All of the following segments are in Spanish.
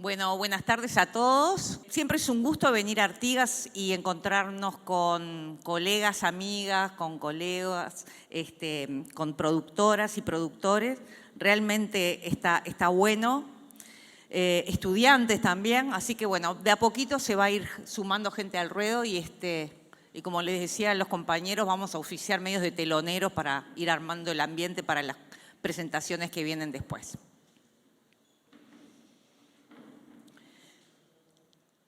Bueno, buenas tardes a todos. Siempre es un gusto venir a Artigas y encontrarnos con colegas, amigas, con colegas, con productoras y productores. Realmente está bueno. Estudiantes también, así que bueno, de a poquito se va a ir sumando gente al ruedo y como les decía a los compañeros, vamos a oficiar medios de teloneros para ir armando el ambiente para las presentaciones que vienen después.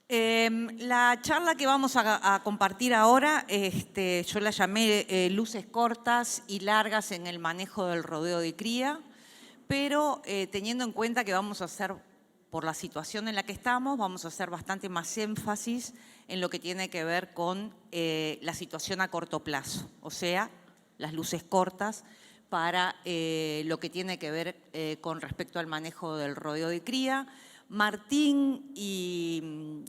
La charla que vamos a compartir ahora, yo la llamé luces cortas y largas en el manejo del rodeo de cría, pero teniendo en cuenta que vamos a hacer, por la situación en la que estamos, vamos a hacer bastante más énfasis en lo que tiene que ver con la situación a corto plazo, o sea, las luces cortas para lo que tiene que ver con respecto al manejo del rodeo de cría. Martín y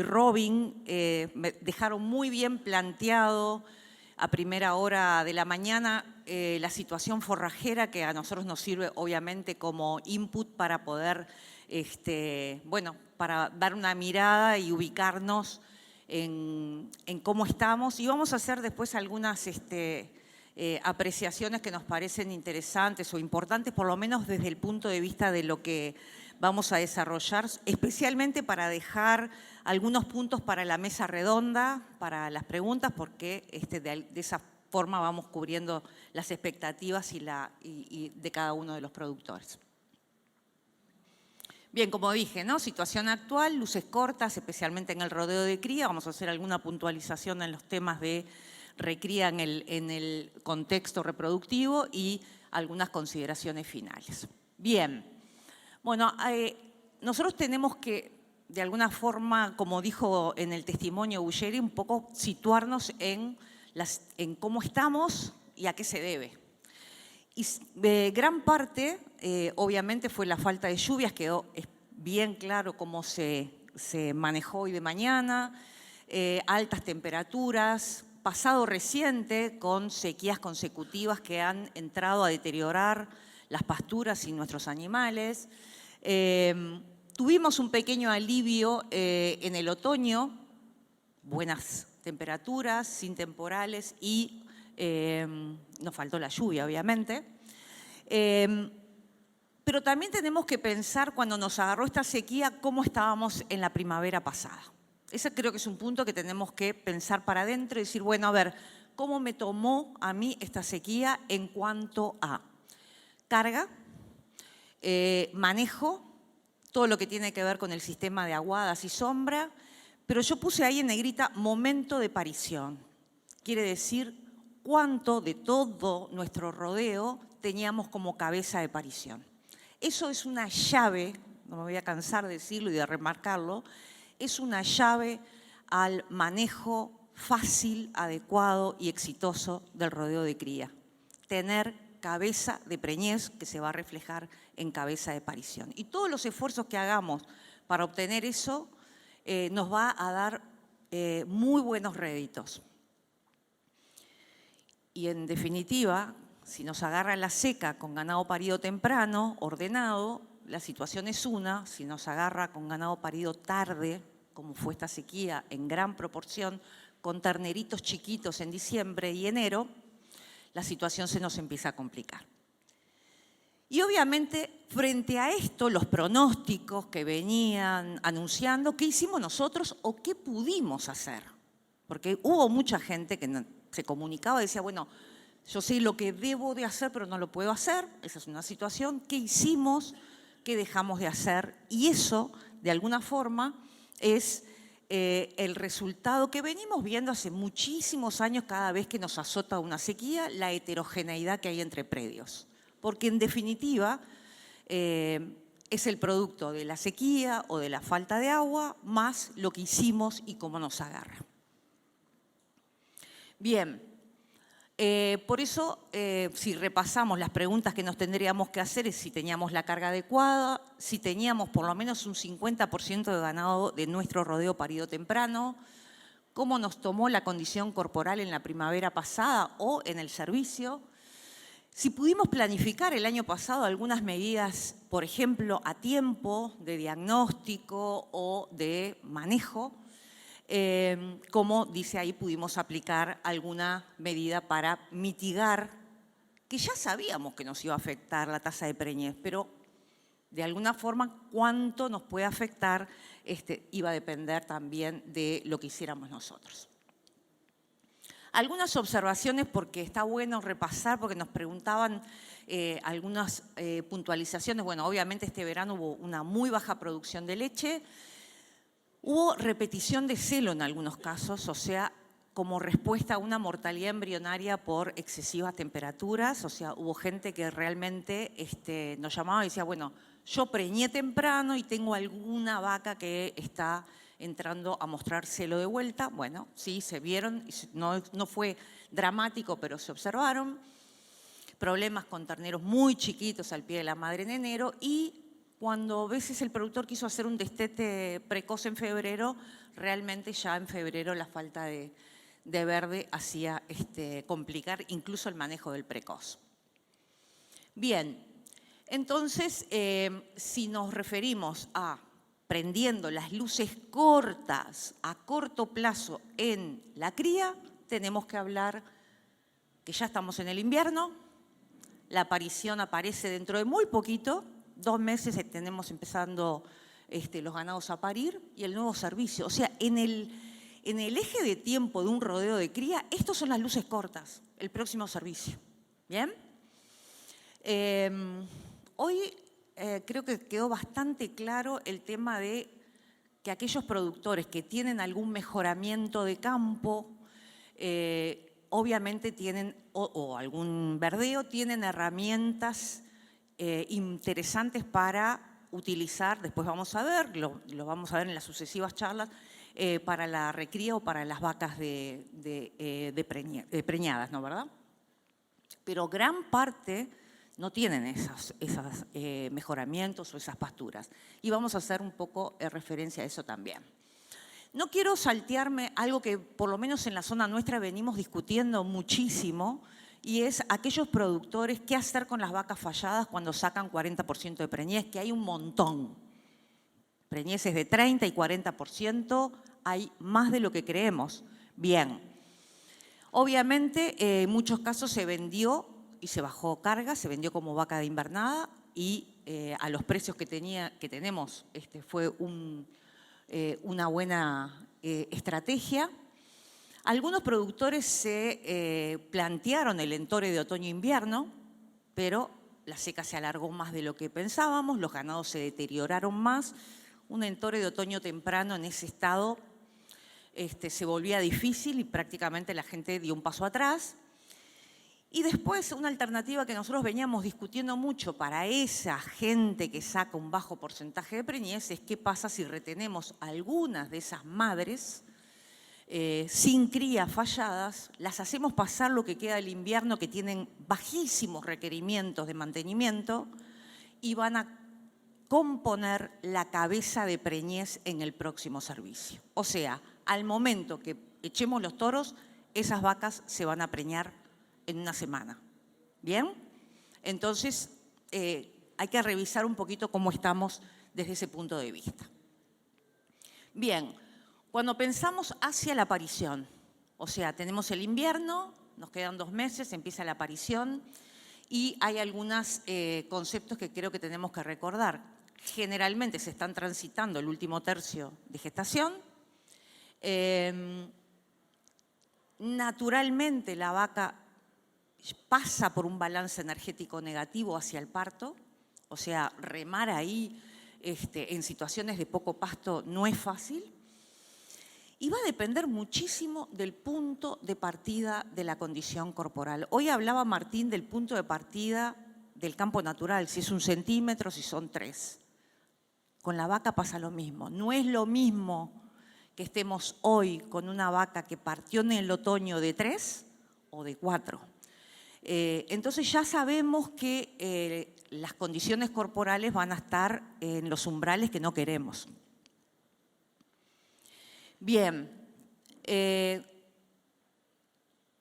Robin me dejaron muy bien planteado a primera hora de la mañana la situación forrajera que a nosotros nos sirve obviamente como input para poder, para dar una mirada y ubicarnos en cómo estamos. Y vamos a hacer después algunas apreciaciones que nos parecen interesantes o importantes, por lo menos desde el punto de vista de lo que vamos a desarrollar, especialmente para dejar algunos puntos para la mesa redonda, para las preguntas, porque de esa forma vamos cubriendo las expectativas y de cada uno de los productores. Bien, como dije, ¿no? Situación actual, luces cortas, especialmente en el rodeo de cría. Vamos a hacer alguna puntualización en los temas de recría en el contexto reproductivo y algunas consideraciones finales. Bien. Bueno, nosotros tenemos que, de alguna forma, como dijo en el testimonio Bulleri, un poco situarnos en cómo estamos y a qué se debe. Y gran parte, obviamente, fue la falta de lluvias, quedó bien claro cómo se manejó hoy de mañana, altas temperaturas, pasado reciente con sequías consecutivas que han entrado a deteriorar las pasturas y nuestros animales. Tuvimos un pequeño alivio en el otoño, buenas temperaturas, sin temporales y nos faltó la lluvia, obviamente. Pero también tenemos que pensar cuando nos agarró esta sequía cómo estábamos en la primavera pasada. Ese creo que es un punto que tenemos que pensar para adentro y decir, bueno, a ver, ¿cómo me tomó a mí esta sequía en cuanto a carga, manejo, todo lo que tiene que ver con el sistema de aguadas y sombra, pero yo puse ahí en negrita momento de parición. Quiere decir cuánto de todo nuestro rodeo teníamos como cabeza de parición. Eso es una llave, no me voy a cansar de decirlo y de remarcarlo, es una llave al manejo fácil, adecuado y exitoso del rodeo de cría. Tener cabeza de preñez que se va a reflejar en cabeza de parición. Y todos los esfuerzos que hagamos para obtener eso nos va a dar muy buenos réditos. Y en definitiva, si nos agarra la seca con ganado parido temprano, ordenado, la situación es una. Si nos agarra con ganado parido tarde, como fue esta sequía en gran proporción, con terneritos chiquitos en diciembre y enero, la situación se nos empieza a complicar. Y obviamente, frente a esto, los pronósticos que venían anunciando, ¿qué hicimos nosotros o qué pudimos hacer? Porque hubo mucha gente que se comunicaba y decía, bueno, yo sé lo que debo de hacer, pero no lo puedo hacer. Esa es una situación. ¿Qué hicimos? ¿Qué dejamos de hacer? Y eso, de alguna forma, es el resultado que venimos viendo hace muchísimos años cada vez que nos azota una sequía, la heterogeneidad que hay entre predios. Porque en definitiva es el producto de la sequía o de la falta de agua más lo que hicimos y cómo nos agarra. Bien, por eso si repasamos las preguntas que nos tendríamos que hacer es si teníamos la carga adecuada, si teníamos por lo menos un 50% de ganado de nuestro rodeo parido temprano, cómo nos tomó la condición corporal en la primavera pasada o en el servicio, Si pudimos planificar el año pasado algunas medidas, por ejemplo, a tiempo de diagnóstico o de manejo, como dice ahí, pudimos aplicar alguna medida para mitigar, que ya sabíamos que nos iba a afectar la tasa de preñez, pero de alguna forma cuánto nos puede afectar iba a depender también de lo que hiciéramos nosotros. Algunas observaciones, porque está bueno repasar, porque nos preguntaban algunas puntualizaciones. Bueno, obviamente este verano hubo una muy baja producción de leche. Hubo repetición de celo en algunos casos, o sea, como respuesta a una mortalidad embrionaria por excesivas temperaturas. O sea, hubo gente que realmente nos llamaba y decía, bueno, yo preñé temprano y tengo alguna vaca que está entrando a mostrar celo de vuelta. Bueno, sí, se vieron, no fue dramático, pero se observaron. Problemas con terneros muy chiquitos al pie de la madre en enero y cuando a veces el productor quiso hacer un destete precoz en febrero, realmente ya en febrero la falta de verde hacía complicar incluso el manejo del precoz. Bien, entonces, si nos referimos a prendiendo las luces cortas a corto plazo en la cría, tenemos que hablar que ya estamos en el invierno, la aparición aparece dentro de muy poquito, 2 meses tenemos empezando los ganados a parir y el nuevo servicio. O sea, en el eje de tiempo de un rodeo de cría, estos son las luces cortas, el próximo servicio. ¿Bien? Hoy creo que quedó bastante claro el tema de que aquellos productores que tienen algún mejoramiento de campo, obviamente tienen, o algún verdeo, tienen herramientas interesantes para utilizar, después vamos a ver, lo vamos a ver en las sucesivas charlas, para la recría o para las vacas preñadas, ¿no, verdad? Pero gran parte no tienen esos mejoramientos o esas pasturas. Y vamos a hacer un poco referencia a eso también. No quiero saltearme algo que por lo menos en la zona nuestra venimos discutiendo muchísimo y es aquellos productores, qué hacer con las vacas falladas cuando sacan 40% de preñez, que hay un montón. Preñeces de 30 y 40%, hay más de lo que creemos. Bien, obviamente en muchos casos se vendió y se bajó carga, se vendió como vaca de invernada y a los precios que tenemos fue una buena estrategia. Algunos productores se plantearon el entore de otoño-invierno, pero la seca se alargó más de lo que pensábamos, los ganados se deterioraron más. Un entore de otoño temprano en ese estado se volvía difícil y prácticamente la gente dio un paso atrás. Y después una alternativa que nosotros veníamos discutiendo mucho para esa gente que saca un bajo porcentaje de preñez es qué pasa si retenemos algunas de esas madres sin cría falladas, las hacemos pasar lo que queda del invierno que tienen bajísimos requerimientos de mantenimiento y van a componer la cabeza de preñez en el próximo servicio. O sea, al momento que echemos los toros, esas vacas se van a preñar en una semana. ¿Bien? Entonces, hay que revisar un poquito cómo estamos desde ese punto de vista. Bien, cuando pensamos hacia la aparición, o sea, tenemos el invierno, nos quedan 2 meses, empieza la aparición y hay algunos conceptos que creo que tenemos que recordar. Generalmente se están transitando el último tercio de gestación. Naturalmente la vaca pasa por un balance energético negativo hacia el parto, o sea, remar ahí en situaciones de poco pasto no es fácil y va a depender muchísimo del punto de partida de la condición corporal. Hoy hablaba Martín del punto de partida del campo natural, si es 1 centímetro, si son 3. Con la vaca pasa lo mismo. No es lo mismo que estemos hoy con una vaca que partió en el otoño de 3 o de 4. Entonces ya sabemos que las condiciones corporales van a estar en los umbrales que no queremos. Bien,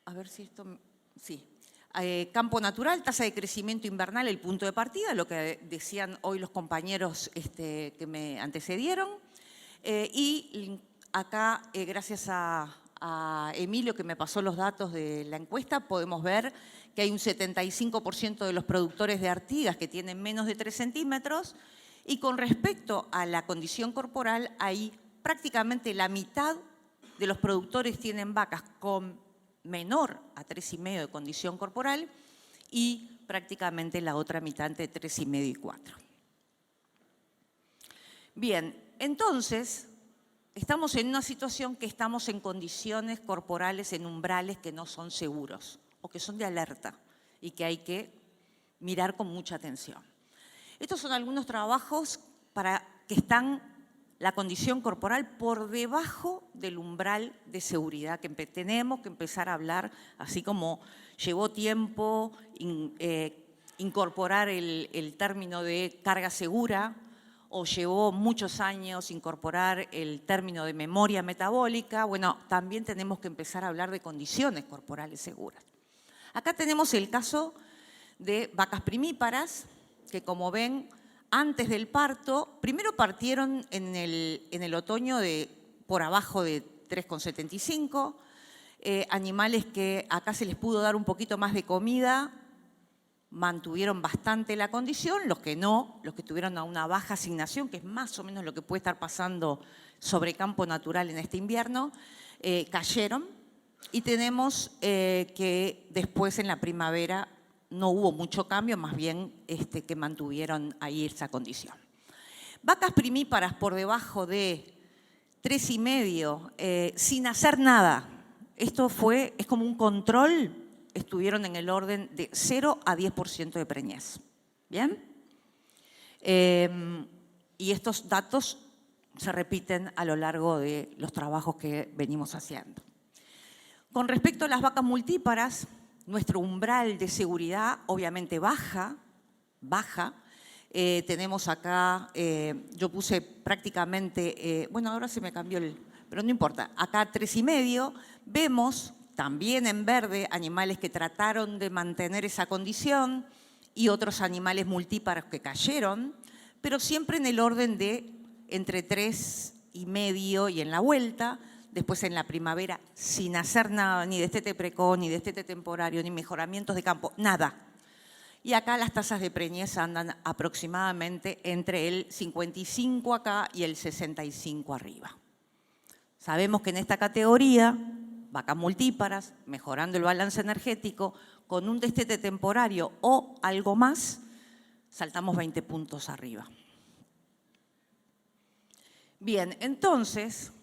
a ver si esto… Sí. Campo natural, tasa de crecimiento invernal, el punto de partida, lo que decían hoy los compañeros que me antecedieron. Y acá, gracias a Emilio, que me pasó los datos de la encuesta, podemos ver que hay un 75% de los productores de Artigas que tienen menos de 3 centímetros, y con respecto a la condición corporal, hay prácticamente la mitad de los productores tienen vacas con menor a 3,5 de condición corporal y prácticamente la otra mitad entre 3,5 y 4. Bien, entonces estamos en una situación que estamos en condiciones corporales, en umbrales que no son seguros o que son de alerta y que hay que mirar con mucha atención. Estos son algunos trabajos para que están la condición corporal por debajo del umbral de seguridad que tenemos que empezar a hablar, así como llevó tiempo incorporar el término de carga segura, o llevó muchos años incorporar el término de memoria metabólica. Bueno, también tenemos que empezar a hablar de condiciones corporales seguras. Acá tenemos el caso de vacas primíparas, que como ven, antes del parto, primero partieron en el otoño por abajo de 3,75, animales que acá se les pudo dar un poquito más de comida, mantuvieron bastante la condición, los que no, los que tuvieron una baja asignación, que es más o menos lo que puede estar pasando sobre campo natural en este invierno, cayeron, y tenemos que después en la primavera no hubo mucho cambio, más bien que mantuvieron ahí esa condición. Vacas primíparas por debajo de 3,5, sin hacer nada. Esto es como un control, estuvieron en el orden de 0 a 10% de preñez. ¿Bien? Y estos datos se repiten a lo largo de los trabajos que venimos haciendo. Con respecto a las vacas multíparas, nuestro umbral de seguridad obviamente baja. Tenemos acá, yo puse prácticamente, bueno, ahora se me cambió pero no importa, acá 3,5. Vemos también en verde animales que trataron de mantener esa condición y otros animales multíparos que cayeron, pero siempre en el orden de entre 3,5 y en la vuelta. Después en la primavera, sin hacer nada, ni destete precoz, ni destete temporario, ni mejoramientos de campo, nada. Y acá las tasas de preñez andan aproximadamente entre el 55 acá y el 65 arriba. Sabemos que en esta categoría, vacas multíparas, mejorando el balance energético, con un destete temporario o algo más, saltamos 20 puntos arriba. Bien, entonces,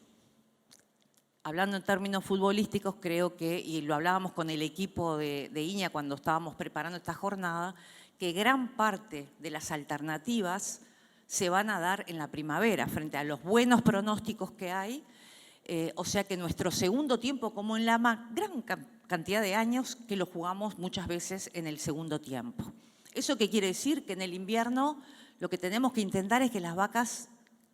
hablando en términos futbolísticos, creo que, y lo hablábamos con el equipo de INEA cuando estábamos preparando esta jornada, que gran parte de las alternativas se van a dar en la primavera, frente a los buenos pronósticos que hay. O sea que nuestro segundo tiempo, como en la gran cantidad de años, que lo jugamos muchas veces en el segundo tiempo. ¿Eso qué quiere decir? Que en el invierno lo que tenemos que intentar es que las vacas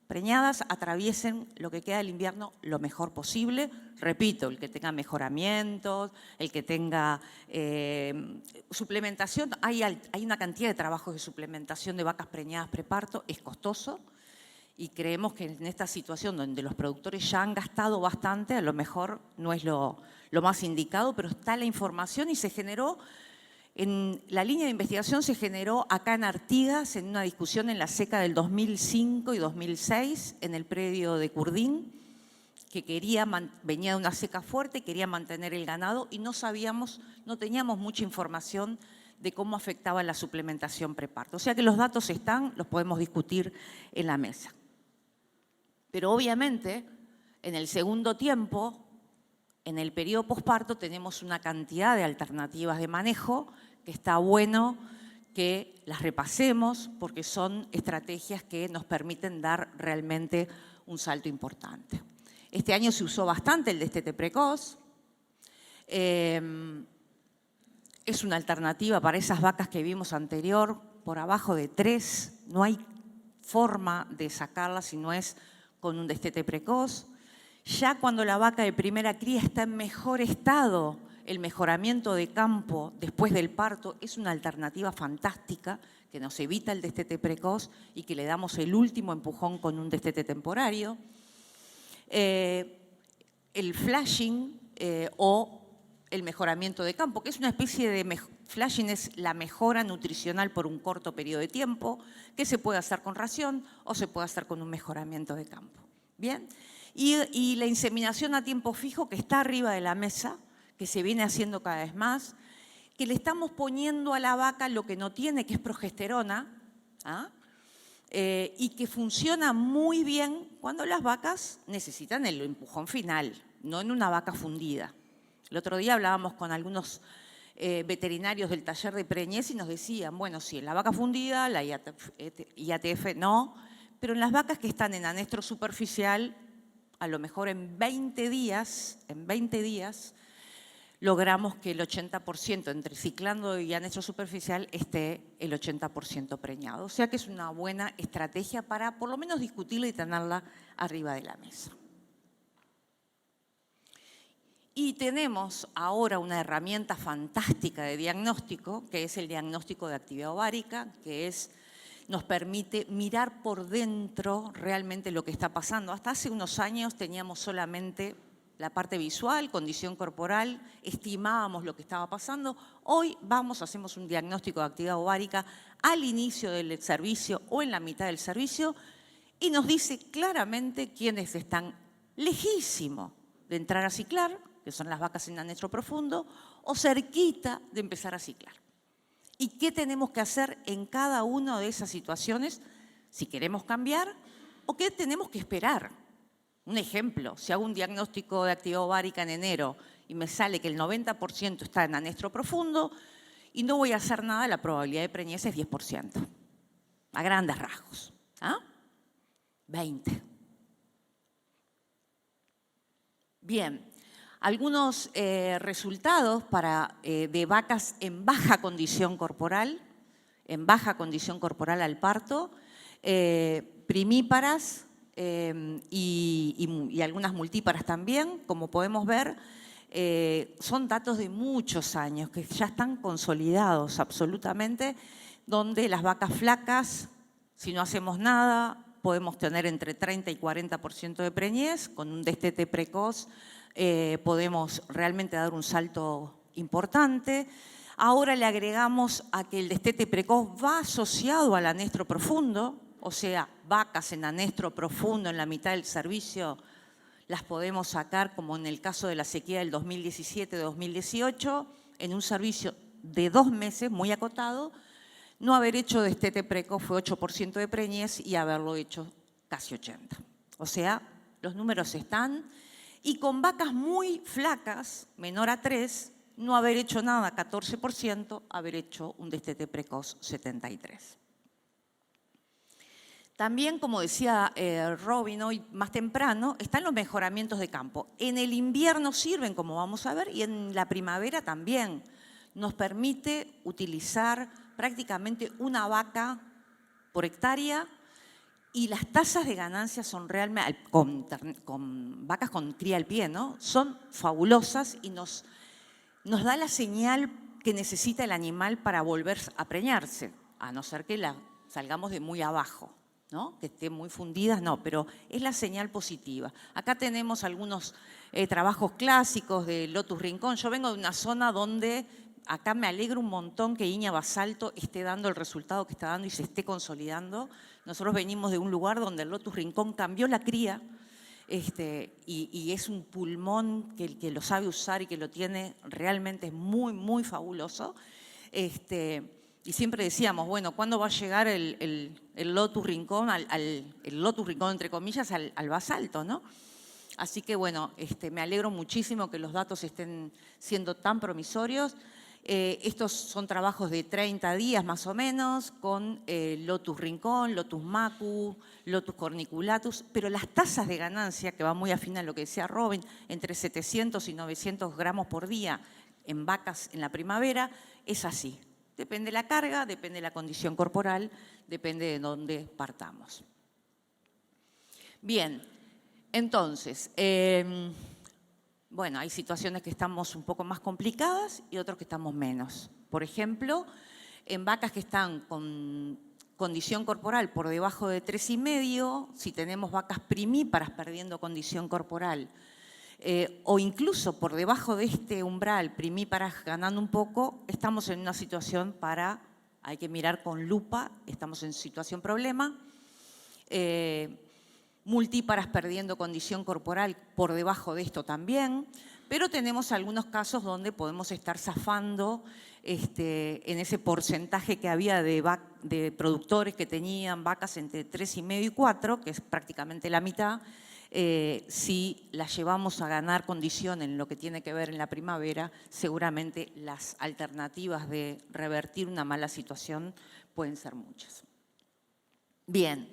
preñadas atraviesen lo que queda del invierno lo mejor posible. Repito, el que tenga mejoramientos, el que tenga suplementación. Hay una cantidad de trabajos de suplementación de vacas preñadas preparto, es costoso, y creemos que en esta situación donde los productores ya han gastado bastante, a lo mejor no es lo más indicado, pero está la información y se generó. La línea de investigación se generó acá en Artigas en una discusión en la seca del 2005 y 2006 en el predio de Curdín, que venía de una seca fuerte, quería mantener el ganado y no teníamos mucha información de cómo afectaba la suplementación preparto. O sea que los datos están, los podemos discutir en la mesa. Pero obviamente en el segundo tiempo, en el periodo posparto, tenemos una cantidad de alternativas de manejo que está bueno que las repasemos porque son estrategias que nos permiten dar realmente un salto importante. Este año se usó bastante el destete precoz. Es una alternativa para esas vacas que vimos anterior, por abajo de 3. No hay forma de sacarla si no es con un destete precoz. Ya cuando la vaca de primera cría está en mejor estado el mejoramiento de campo después del parto es una alternativa fantástica que nos evita el destete precoz y que le damos el último empujón con un destete temporario. El flashing o el mejoramiento de campo, que es una especie de flashing, es la mejora nutricional por un corto periodo de tiempo, que se puede hacer con ración o se puede hacer con un mejoramiento de campo. ¿Bien? Y la inseminación a tiempo fijo, que está arriba de la mesa, que se viene haciendo cada vez más, que le estamos poniendo a la vaca lo que no tiene, que es progesterona, y que funciona muy bien cuando las vacas necesitan el empujón final, no en una vaca fundida. El otro día hablábamos con algunos veterinarios del taller de preñez y nos decían, bueno, sí, en la vaca fundida, la IATF no, pero en las vacas que están en anestro superficial, a lo mejor en 20 días, logramos que el 80%, entre ciclando y anestro superficial, esté el 80% preñado. O sea que es una buena estrategia para por lo menos discutirla y tenerla arriba de la mesa. Y tenemos ahora una herramienta fantástica de diagnóstico, que es el diagnóstico de actividad ovárica, que nos permite mirar por dentro realmente lo que está pasando. Hasta hace unos años teníamos solamente la parte visual, condición corporal, estimábamos lo que estaba pasando. Hoy hacemos un diagnóstico de actividad ovárica al inicio del servicio o en la mitad del servicio y nos dice claramente quiénes están lejísimo de entrar a ciclar, que son las vacas en anestro profundo, o cerquita de empezar a ciclar. ¿Y qué tenemos que hacer en cada una de esas situaciones si queremos cambiar o qué tenemos que esperar? Un ejemplo, si hago un diagnóstico de actividad ovárica en enero y me sale que el 90% está en anestro profundo y no voy a hacer nada, la probabilidad de preñez es 10%, a grandes rasgos. 20. Bien, algunos resultados de vacas en baja condición corporal al parto, primíparas, y algunas multíparas también, como podemos ver, son datos de muchos años que ya están consolidados absolutamente, donde las vacas flacas, si no hacemos nada, podemos tener entre 30 y 40% de preñez, con un destete precoz podemos realmente dar un salto importante. Ahora le agregamos a que el destete precoz va asociado al anestro profundo, o sea, vacas en anestro profundo en la mitad del servicio las podemos sacar, como en el caso de la sequía del 2017-2018, en un servicio de 2 meses, muy acotado. No haber hecho destete precoz fue 8% de preñez y haberlo hecho casi 80%. O sea, los números están. Y con vacas muy flacas, menor a 3, no haber hecho nada, 14%, haber hecho un destete precoz, 73%. También, como decía Robin hoy más temprano, están los mejoramientos de campo. En el invierno sirven, como vamos a ver, y en la primavera también. Nos permite utilizar prácticamente una vaca por hectárea y las tasas de ganancia son realmente, con vacas con cría al pie, ¿no? Son fabulosas y nos da la señal que necesita el animal para volver a preñarse, a no ser que salgamos de muy abajo, ¿no? Que estén muy fundidas, no, pero es la señal positiva. Acá tenemos algunos trabajos clásicos de Lotus Rincón. Yo vengo de una zona donde acá me alegro un montón que Iña Basalto esté dando el resultado que está dando y se esté consolidando. Nosotros venimos de un lugar donde el Lotus Rincón cambió la cría y es un pulmón que el que lo sabe usar y que lo tiene realmente es muy, muy fabuloso. Y siempre decíamos, bueno, ¿cuándo va a llegar el Lotus Rincón, el Lotus Rincón entre comillas, al Basalto, ¿no? Así que bueno, me alegro muchísimo que los datos estén siendo tan promisorios. Estos son trabajos de 30 días más o menos, con Lotus Rincón, Lotus Macu, Lotus Corniculatus, pero las tasas de ganancia, que va muy afín a lo que decía Robin, entre 700 y 900 gramos por día en vacas en la primavera, es así. Depende de la carga, depende de la condición corporal, depende de dónde partamos. Bien, entonces, bueno, hay situaciones que estamos un poco más complicadas y otras que estamos menos. Por ejemplo, en vacas que están con condición corporal por debajo de 3,5, si tenemos vacas primíparas perdiendo condición corporal, o incluso por debajo de este umbral, primíparas ganando un poco, estamos en una situación hay que mirar con lupa, estamos en situación problema. Multíparas perdiendo condición corporal por debajo de esto también, pero tenemos algunos casos donde podemos estar zafando en ese porcentaje que había de productores que tenían vacas entre 3,5 y 4, que es prácticamente la mitad. Si las llevamos a ganar condición en lo que tiene que ver en la primavera, seguramente las alternativas de revertir una mala situación pueden ser muchas. Bien,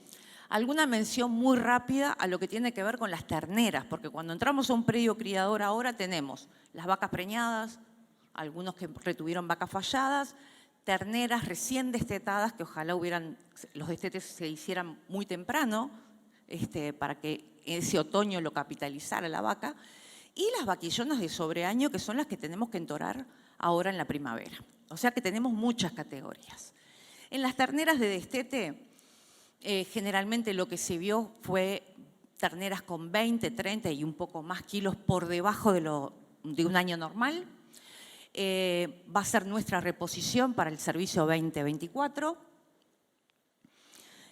alguna mención muy rápida a lo que tiene que ver con las terneras, porque cuando entramos a un predio criador ahora tenemos las vacas preñadas, algunos que retuvieron vacas falladas, terneras recién destetadas, que ojalá los destetes se hicieran muy temprano, para que ese otoño lo capitalizara la vaca, y las vaquillonas de sobreaño, que son las que tenemos que entorar ahora en la primavera. O sea que tenemos muchas categorías. En las terneras de destete, generalmente lo que se vio fue terneras con 20, 30 y un poco más kilos por debajo de un año normal. Va a ser nuestra reposición para el servicio 2024.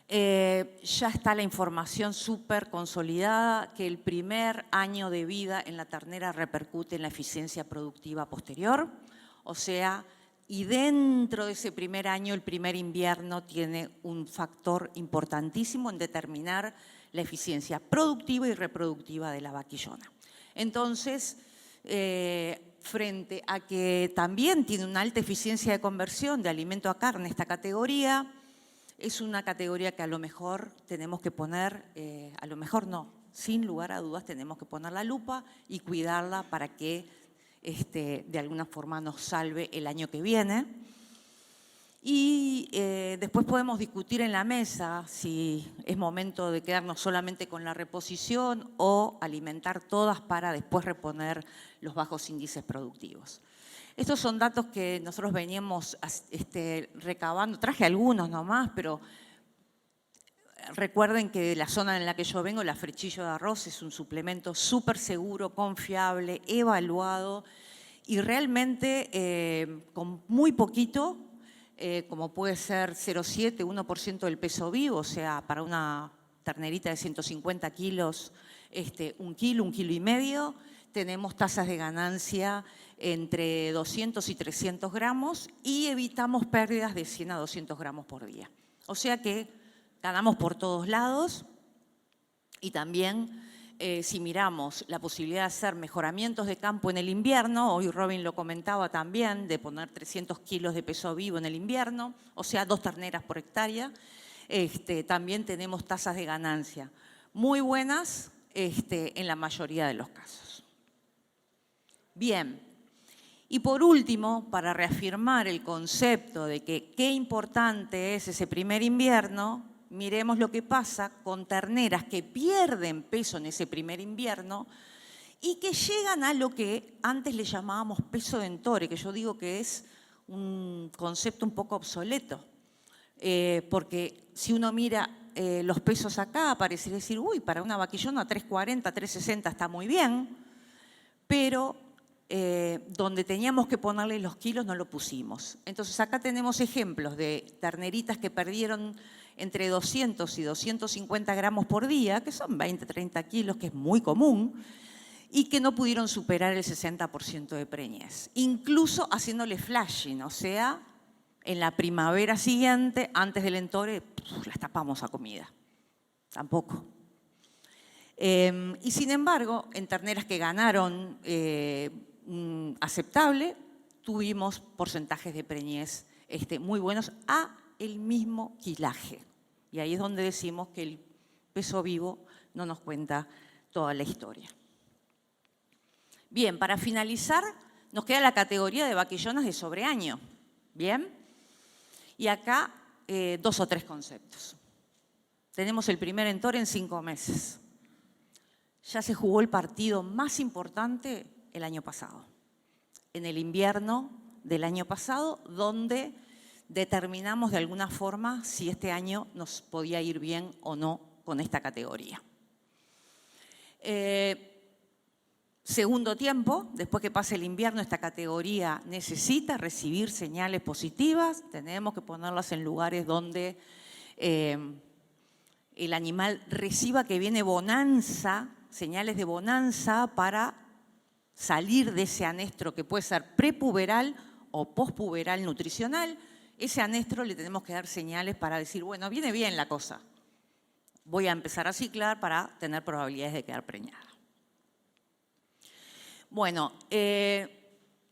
Ya está la información súper consolidada que el primer año de vida en la ternera repercute en la eficiencia productiva posterior. O sea, y dentro de ese primer año, el primer invierno tiene un factor importantísimo en determinar la eficiencia productiva y reproductiva de la vaquillona. Entonces, frente a que también tiene una alta eficiencia de conversión de alimento a carne esta categoría, es una categoría que a lo mejor tenemos que poner, a lo mejor no, sin lugar a dudas tenemos que poner la lupa y cuidarla para que de alguna forma nos salve el año que viene. Y después podemos discutir en la mesa si es momento de quedarnos solamente con la reposición o alimentar todas para después reponer los bajos índices productivos. Estos son datos que nosotros veníamos recabando, traje algunos nomás, pero recuerden que de la zona en la que yo vengo, la Frechillo de Arroz es un suplemento súper seguro, confiable, evaluado y realmente con muy poquito, como puede ser 0,7, 1% del peso vivo, o sea, para una ternerita de 150 kilos, 1 kilo, 1,5 kilos, tenemos tasas de ganancia entre 200 y 300 gramos y evitamos pérdidas de 100 a 200 gramos por día. O sea que ganamos por todos lados y también si miramos la posibilidad de hacer mejoramientos de campo en el invierno, hoy Robin lo comentaba también, de poner 300 kilos de peso vivo en el invierno, o sea, 2 terneras por hectárea, también tenemos tasas de ganancia muy buenas en la mayoría de los casos. Bien, y por último, para reafirmar el concepto de que qué importante es ese primer invierno, miremos lo que pasa con terneras que pierden peso en ese primer invierno y que llegan a lo que antes le llamábamos peso de entore, que yo digo que es un concepto un poco obsoleto, porque si uno mira los pesos acá, parecería decir, uy, para una vaquillona 3,40, 3,60 está muy bien, pero donde teníamos que ponerle los kilos no lo pusimos. Entonces acá tenemos ejemplos de terneritas que perdieron entre 200 y 250 gramos por día, que son 20, 30 kilos, que es muy común, y que no pudieron superar el 60% de preñez, incluso haciéndole flashing, o sea, en la primavera siguiente, antes del entore, las tapamos a comida. Tampoco. Y sin embargo, en terneras que ganaron aceptable, tuvimos porcentajes de preñez muy buenos a el mismo quilaje. Y ahí es donde decimos que el peso vivo no nos cuenta toda la historia. Bien, para finalizar, nos queda la categoría de vaquillonas de sobreaño. Bien, y acá 2 o 3 conceptos. Tenemos el primer entore en 5 meses. Ya se jugó el partido más importante el año pasado. En el invierno del año pasado, donde determinamos de alguna forma si este año nos podía ir bien o no con esta categoría. Segundo tiempo, después que pase el invierno, esta categoría necesita recibir señales positivas. Tenemos que ponerlas en lugares donde el animal reciba que viene bonanza, señales de bonanza para salir de ese anestro que puede ser prepuberal o pospuberal nutricional. Ese anestro le tenemos que dar señales para decir, bueno, viene bien la cosa. Voy a empezar a ciclar para tener probabilidades de quedar preñada. Bueno,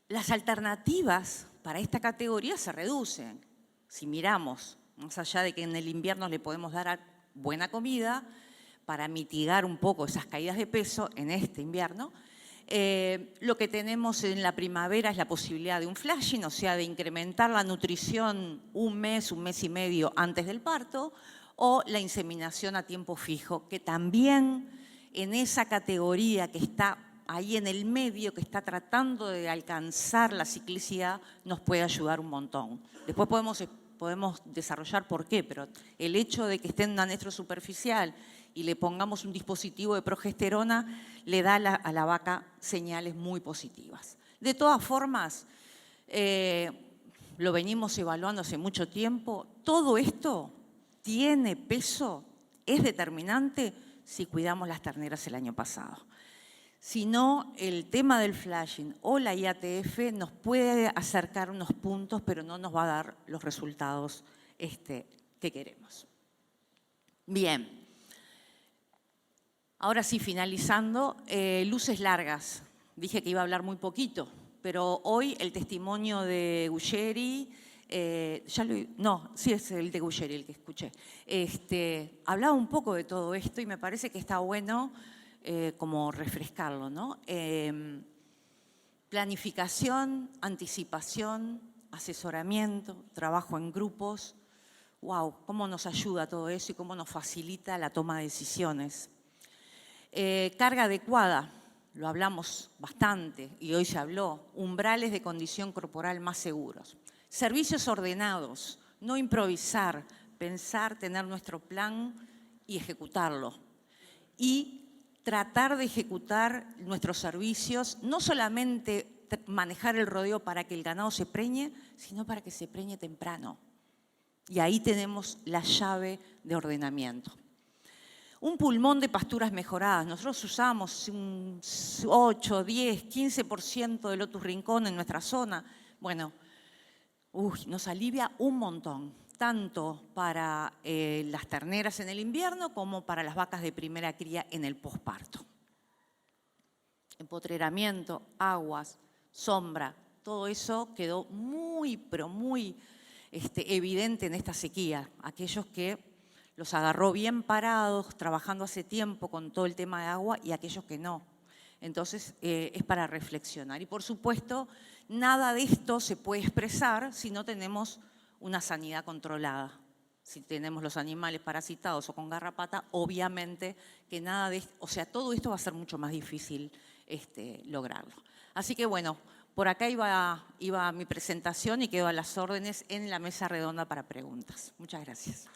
las alternativas para esta categoría se reducen. Si miramos, más allá de que en el invierno le podemos dar buena comida para mitigar un poco esas caídas de peso en este invierno, lo que tenemos en la primavera es la posibilidad de un flashing, o sea, de incrementar la nutrición un mes y medio antes del parto, o la inseminación a tiempo fijo, que también en esa categoría que está ahí en el medio, que está tratando de alcanzar la ciclicidad, nos puede ayudar un montón. Después podemos desarrollar por qué, pero el hecho de que esté en un anestro superficial y le pongamos un dispositivo de progesterona, le da a la vaca señales muy positivas. De todas formas, lo venimos evaluando hace mucho tiempo, todo esto tiene peso, es determinante si cuidamos las terneras el año pasado. Si no, el tema del flashing o la IATF nos puede acercar unos puntos, pero no nos va a dar los resultados que queremos. Bien. Ahora sí, finalizando, luces largas. Dije que iba a hablar muy poquito, pero hoy el testimonio de Guglieri, sí es el de Guglieri el que escuché, hablaba un poco de todo esto y me parece que está bueno como refrescarlo, ¿no? Planificación, anticipación, asesoramiento, trabajo en grupos. ¡Wow! ¿Cómo nos ayuda todo eso y cómo nos facilita la toma de decisiones? Carga adecuada, lo hablamos bastante y hoy se habló. Umbrales de condición corporal más seguros. Servicios ordenados, no improvisar, pensar, tener nuestro plan y ejecutarlo. Y tratar de ejecutar nuestros servicios, no solamente manejar el rodeo para que el ganado se preñe, sino para que se preñe temprano. Y ahí tenemos la llave de ordenamiento. Un pulmón de pasturas mejoradas. Nosotros usamos un 8, 10, 15% de Lotus Rincón en nuestra zona. Bueno, nos alivia un montón, tanto para las terneras en el invierno como para las vacas de primera cría en el posparto. Empotreramiento, aguas, sombra, todo eso quedó muy, pero muy evidente en esta sequía. Aquellos que los agarró bien parados, trabajando hace tiempo con todo el tema de agua y aquellos que no. Entonces, es para reflexionar. Y por supuesto, nada de esto se puede expresar si no tenemos una sanidad controlada. Si tenemos los animales parasitados o con garrapata, obviamente que nada de esto, o sea, todo esto va a ser mucho más difícil lograrlo. Así que bueno, por acá iba mi presentación y quedo a las órdenes en la mesa redonda para preguntas. Muchas gracias.